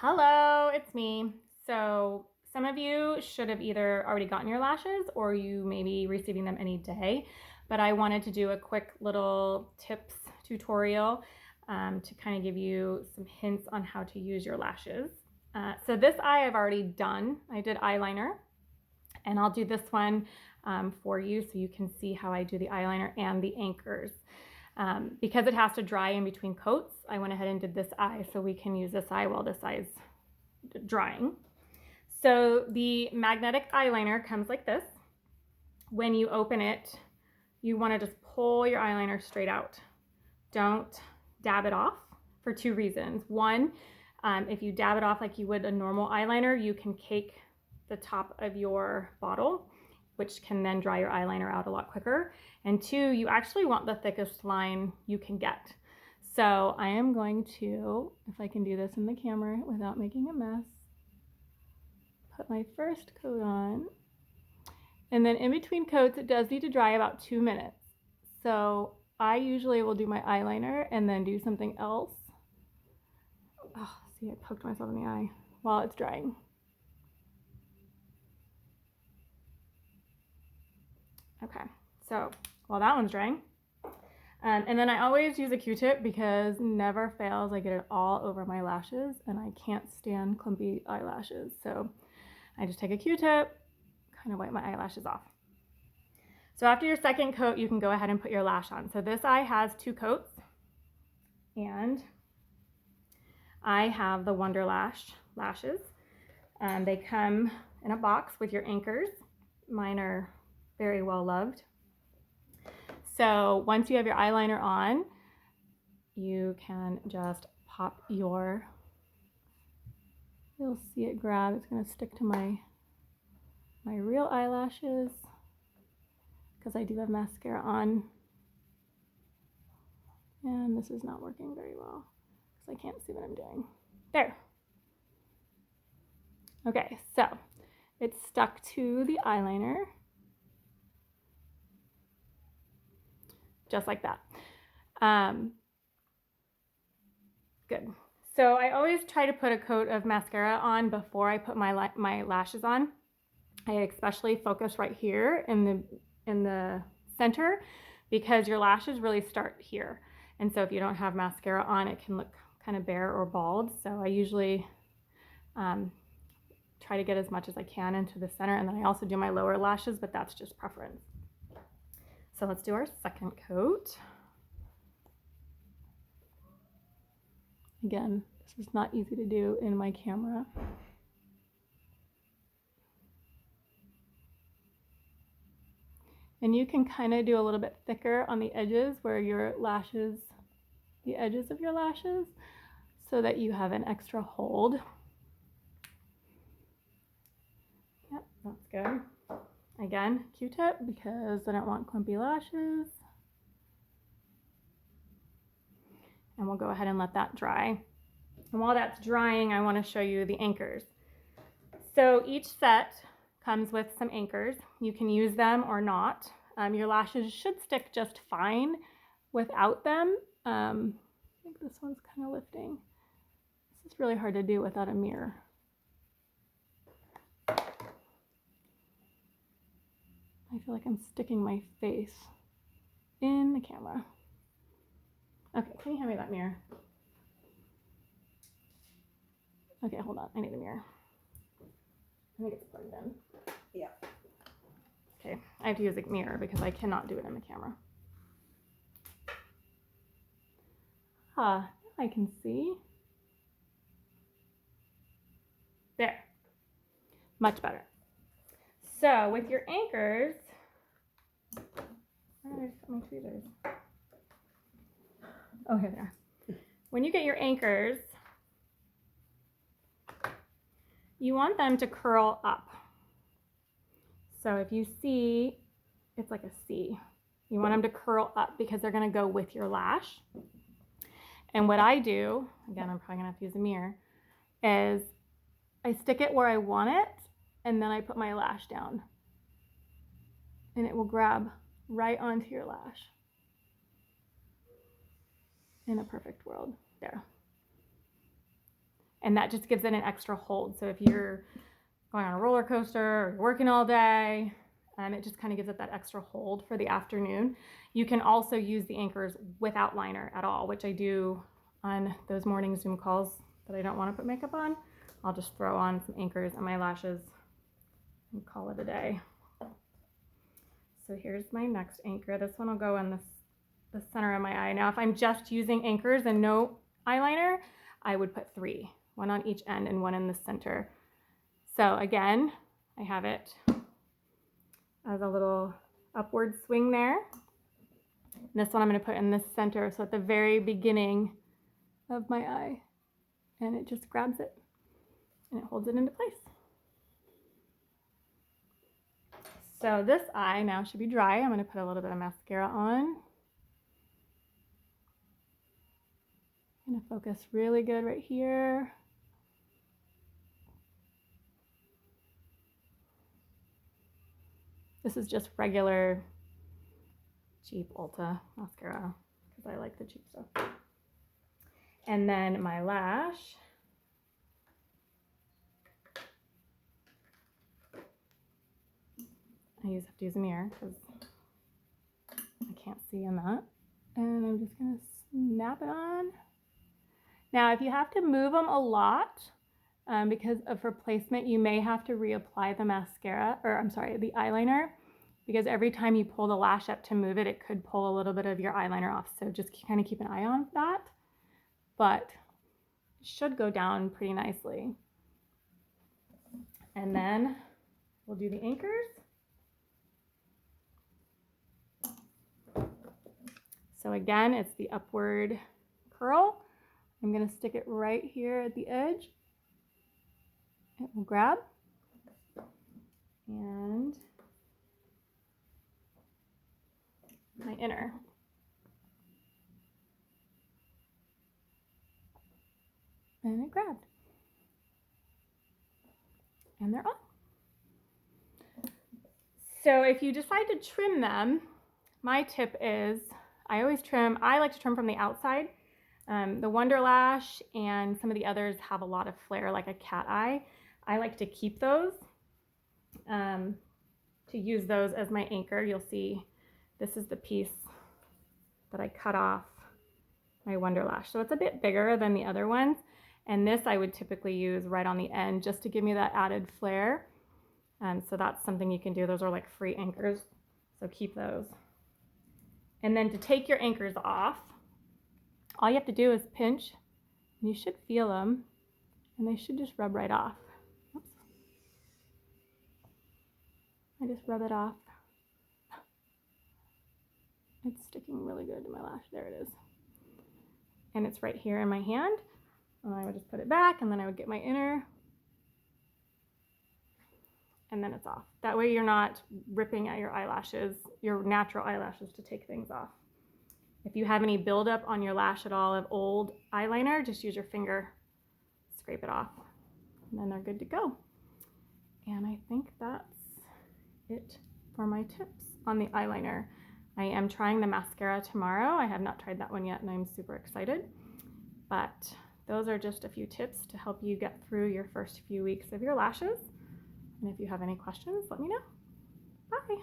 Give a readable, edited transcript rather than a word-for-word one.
Hello, it's me. So some of you should have either already gotten your lashes or you may be receiving them any day, but I wanted to do a quick little tips tutorial to kind of give you some hints on how to use your lashes. So this eye I've already done. I did eyeliner, and I'll do this one for you so you can see how I do the eyeliner and the anchors. Because it has to dry in between coats, I went ahead and did this eye so we can use this eye while this eye is drying. So the magnetic eyeliner comes like this. When you open it, you want to just pull your eyeliner straight out. Don't dab it off for two reasons. One, if you dab it off like you would a normal eyeliner, you can cake the top of your bottle, which can then dry your eyeliner out a lot quicker. And two, you actually want the thickest line you can get. So I am going to, if I can do this in the camera without making a mess, put my first coat on. And then in between coats, it does need to dry about 2 minutes. So I usually will do my eyeliner and then do something else. Oh, see, I poked myself in the eye while it's drying. Okay, so while that one's drying, and then I always use a Q-tip because never fails, I get it all over my lashes and I can't stand clumpy eyelashes. So I just take a Q-tip, kind of wipe my eyelashes off. So after your second coat, you can go ahead and put your lash on. So this eye has 2 coats, and I have the Wonderlash lashes. They come in a box with your anchors. Mine are very well loved. So once you have your eyeliner on, you can just pop your, you'll see it grab, it's gonna stick to my real eyelashes because I do have mascara on. And this is not working very well because I can't see what I'm doing. There. Okay, so it's stuck to the eyeliner. Just like that. Good. So I always try to put a coat of mascara on before I put my lashes on. I especially focus right here in the center because your lashes really start here. And so if you don't have mascara on, it can look kind of bare or bald. So I usually try to get as much as I can into the center. And then I also do my lower lashes, but that's just preference. So let's do our second coat. Again, this is not easy to do in my camera. And you can kind of do a little bit thicker on the edges where your lashes, the edges of your lashes, so that you have an extra hold. Yep, that's good. Again, Q-tip because I don't want clumpy lashes. And we'll go ahead and let that dry. And while that's drying, I want to show you the anchors. So each set comes with some anchors. You can use them or not. Your lashes should stick just fine without them. I think this one's kind of lifting. This is really hard to do without a mirror. I feel like I'm sticking my face in the camera. Okay, can you hand me that mirror? Okay, hold on, I need a mirror. I think it's plugged in. Yeah. Okay, I have to use a mirror because I cannot do it in the camera. Ah, I can see. There. Much better. So with your anchors, where did I just put my tweezers? Oh, here they are. When you get your anchors, you want them to curl up. So if you see, it's like a C. You want them to curl up because they're gonna go with your lash. And what I do, again, I'm probably gonna have to use a mirror, is I stick it where I want it and then I put my lash down. And it will grab right onto your lash. In a perfect world. There. And that just gives it an extra hold. So if you're going on a roller coaster or working all day, it just kind of gives it that extra hold for the afternoon. You can also use the anchors without liner at all, which I do on those morning Zoom calls that I don't want to put makeup on. I'll just throw on some anchors on my lashes and call it a day. So here's my next anchor. This one will go in the center of my eye. Now, if I'm just using anchors and no eyeliner, I would put 3, one on each end and one in the center. So again, I have it as a little upward swing there. And this one I'm going to put in the center, so at the very beginning of my eye. And it just grabs it and it holds it into place. So this eye now should be dry. I'm going to put a little bit of mascara on. I'm going to focus really good right here. This is just regular cheap Ulta mascara because I like the cheap stuff. And then my lash. I have to use a mirror because I can't see in that. And I'm just going to snap it on. Now, if you have to move them a lot because of replacement, you may have to reapply the mascara, or I'm sorry, the eyeliner, because every time you pull the lash up to move it, it could pull a little bit of your eyeliner off. So just kind of keep an eye on that. But it should go down pretty nicely. And then we'll do the anchors. So again, it's the upward curl. I'm going to stick it right here at the edge. It will grab. And my inner. And it grabbed. And they're on. So if you decide to trim them, my tip is I like to trim from the outside. The Wonder Lash and some of the others have a lot of flare, like a cat eye. I like to keep those, to use those as my anchor. You'll see this is the piece that I cut off my Wonder Lash. So it's a bit bigger than the other ones. And this I would typically use right on the end just to give me that added flare. So that's something you can do. Those are like free anchors, so keep those. And then to take your anchors off, all you have to do is pinch, and you should feel them, and they should just rub right off. Oops. I just rub it off. It's sticking really good to my lash. There it is. And it's right here in my hand. And I would just put it back, and then I would get my inner, and then it's off. That way you're not ripping at your eyelashes, your natural eyelashes, to take things off. If you have any buildup on your lash at all of old eyeliner, just use your finger, scrape it off, and then they're good to go. And I think that's it for my tips on the eyeliner. I am trying the mascara tomorrow. I have not tried that one yet, and I'm super excited. But those are just a few tips to help you get through your first few weeks of your lashes. And if you have any questions, let me know. Bye.